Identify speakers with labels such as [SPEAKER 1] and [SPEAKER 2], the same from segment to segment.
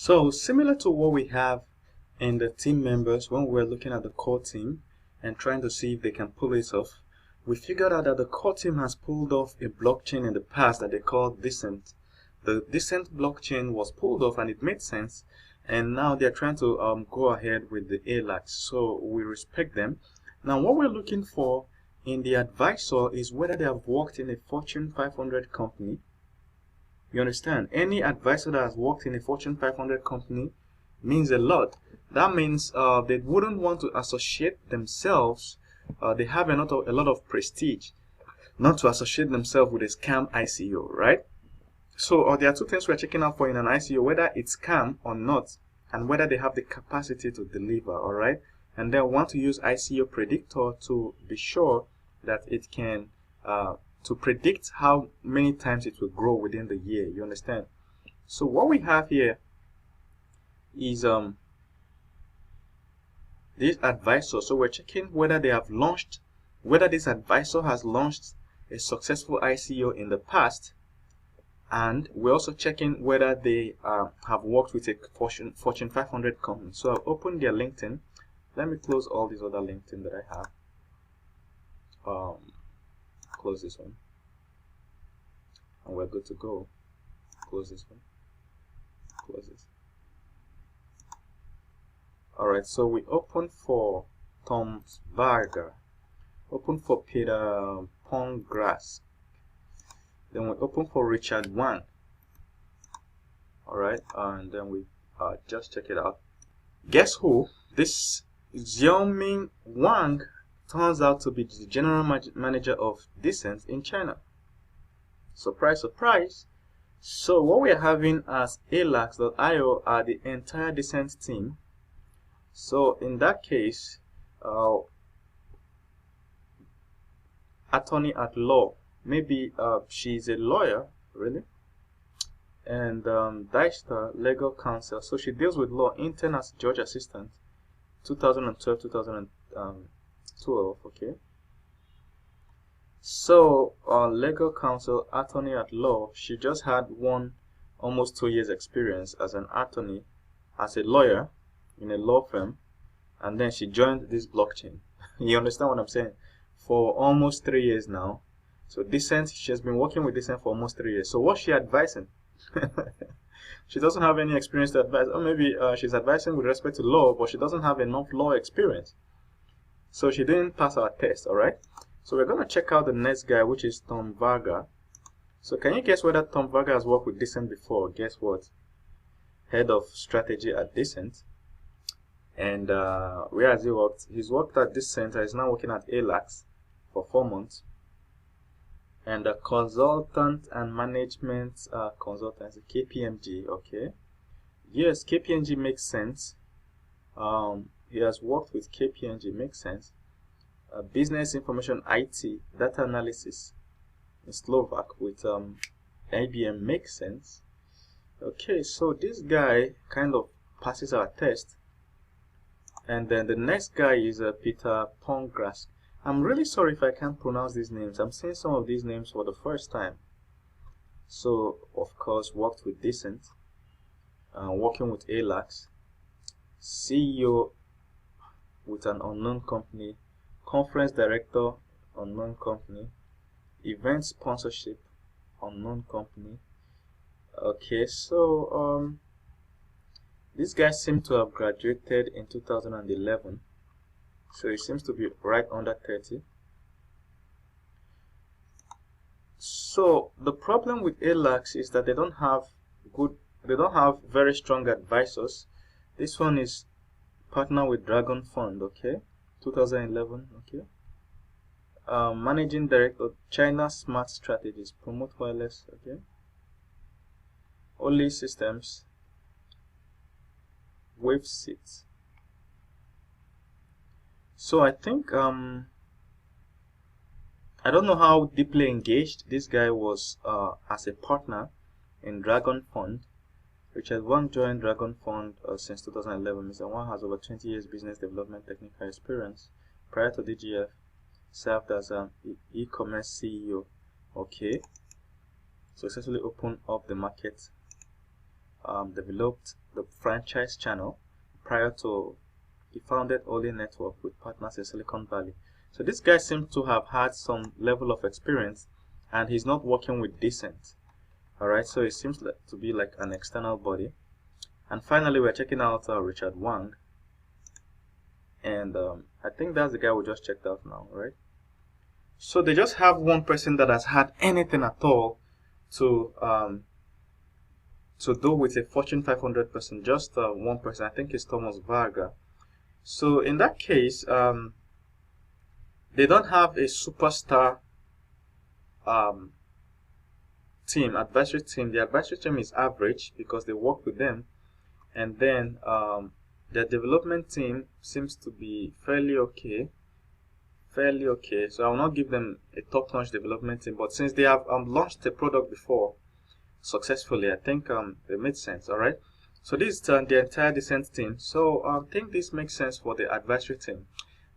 [SPEAKER 1] So similar to what we have in the team members when we're looking at the core team and trying to see if they can pull it off, we figured out that the core team has pulled off a blockchain in the past that they called Decent. The Decent blockchain was pulled off and it made sense, and now they're trying to go ahead with the ALAX. So we respect them. Now what we're looking for in the advisor is whether they have worked in a Fortune 500 company. You understand? Any advisor that has worked in a Fortune 500 company means a lot. That means they wouldn't want to associate themselves. They have a lot of prestige not to associate themselves with a scam ICO, right? So there are two things we're checking out for in an ICO, whether it's scam or not, and whether they have the capacity to deliver, all right? And then we want to use ICO predictor to be sure that it can to predict how many times it will grow within the year. You understand? So what we have here is this advisor. So we're checking whether they have launched, whether this advisor has launched a successful ICO in the past, and we're also checking whether they have worked with a Fortune 500 company. So I've opened their LinkedIn. Let me close all these other LinkedIn that I have. Close this one, and we're good to go. Close this one, close this. Alright, so we open for Tom Varga, open for Peter Pongras, then we open for Richard Wang. Alright, and then we just check it out. Guess who? This Xiaoming Wang turns out to be the general manager of Decent in China. Surprise, surprise. So what we're having as ALAX.io are the entire Decent team. So in that case, attorney at law, maybe she's a lawyer, really, and Dijkstra legal counsel. So she deals with law, intern as judge assistant, 2012, 2012. Okay. So legal counsel, attorney at law. She just had almost 2 years experience as an attorney, as a lawyer in a law firm, and then she joined this blockchain. You understand what I'm saying? For almost 3 years now. So Decent, she has been working with Decent for almost 3 years. So what's she advising? She doesn't have any experience to advise, or maybe she's advising with respect to law, but she doesn't have enough law experience. So she didn't pass our test, alright? So we're going to check out the next guy, which is Tom Varga. So can you guess whether Tom Varga has worked with Decent before? Guess what? Head of strategy at Decent. And where has he worked? He's worked at Decent. He's now working at ALAX for 4 months. And a consultant and management consultancy, KPMG. Okay. Yes, KPMG makes sense. He has worked with KPMG, makes sense. Business information IT, data analysis in Slovak with IBM, makes sense. Okay, so this guy kind of passes our test. And then the next guy is Peter Pongras. I'm really sorry if I can't pronounce these names. I'm seeing some of these names for the first time. So, of course, worked with Decent, working with ALAX, CEO with an unknown company, conference director, unknown company, event sponsorship, unknown company. Okay, so this guy seems to have graduated in 2011, so he seems to be right under 30. So the problem with ALAX is that they don't have very strong advisors. This one is partner with Dragon Fund, okay, 2011, okay. Managing director, China Smart Strategies, Promote Wireless, okay. Only Systems, Wave Seats. So I think I don't know how deeply engaged this guy was as a partner in Dragon Fund. Richard Wang joined Dragon Fund since 2011. Mr. Wang has over 20 years business development technical experience. Prior to DGF, served as an e-commerce CEO. Okay. Successfully opened up the market developed the franchise channel. Prior to, he founded Oli Network with partners in Silicon Valley. So this guy seems to have had some level of experience, and he's not working with Decent. Alright, so it seems to be like an external body. And finally, we're checking out Richard Wang. And I think that's the guy we just checked out now, right? So they just have one person that has had anything at all to do with a Fortune 500 person. Just one person. I think it's Thomas Varga. So in that case, they don't have a superstar team, advisory team. The advisory team is average because they work with them, and then their development team seems to be fairly okay. So I will not give them a top-notch development team, but since they have launched a product before successfully, I think it made sense. All right, so this is the entire Decent team. So I think this makes sense for the advisory team.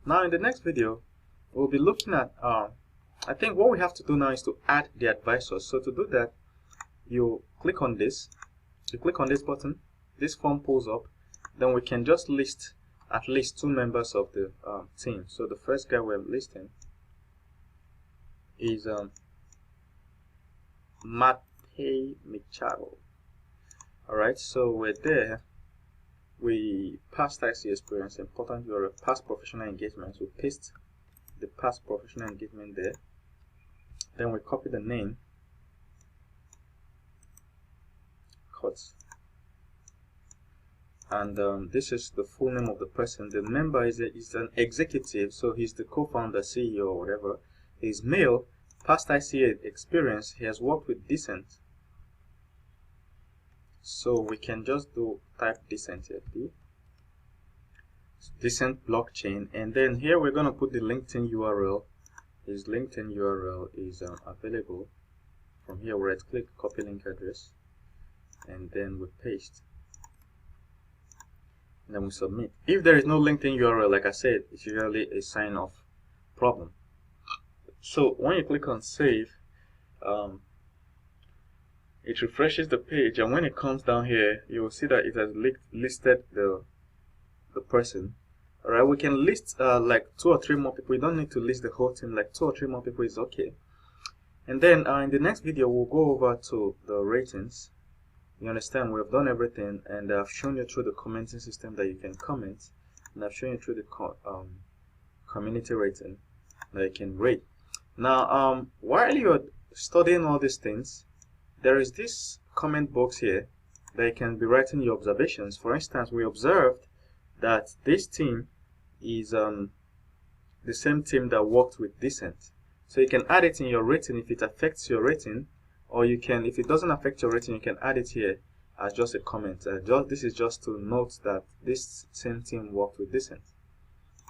[SPEAKER 1] Now in the next video, we'll be looking at I think what we have to do now is to add the advisors. So to do that, you click on this, button, this form pulls up, then we can just list at least 2 members of the team. So the first guy we're listing is Matej Micharo. Alright, so we're there. We past IC experience, important your past professional engagements. We paste the past professional engagement there. Then we copy the name, cut, and this is the full name of the person. The member is an executive, so he's the co-founder, CEO, or whatever. He's male, past IC experience. He has worked with Decent, so we can just type Decent here, Decent blockchain, and then here we're going to put the LinkedIn URL. His LinkedIn URL is available from here. We right click, copy link address, and then we paste, and then we submit. If there is no LinkedIn URL, like I said, it's usually a sign of problem. So when you click on save, it refreshes the page, and when it comes down here, you will see that it has listed the person. Alright, we can list like 2 or 3 more people. We don't need to list the whole team. Like 2 or 3 more people is okay. And then in the next video, we'll go over to the ratings. You understand, we've done everything, and I've shown you through the commenting system that you can comment, and I've shown you through the community rating that you can rate. Now, while you're studying all these things, there is this comment box here that you can be writing your observations. For instance, we observed that this team is the same team that worked with Decent. So you can add it in your rating if it affects your rating, or you can, if it doesn't affect your rating, you can add it here as just a comment. This is just to note that this same team worked with Decent.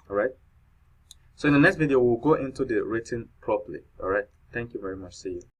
[SPEAKER 1] Alright, so in the next video we'll go into the rating properly. Alright, thank you very much. See you.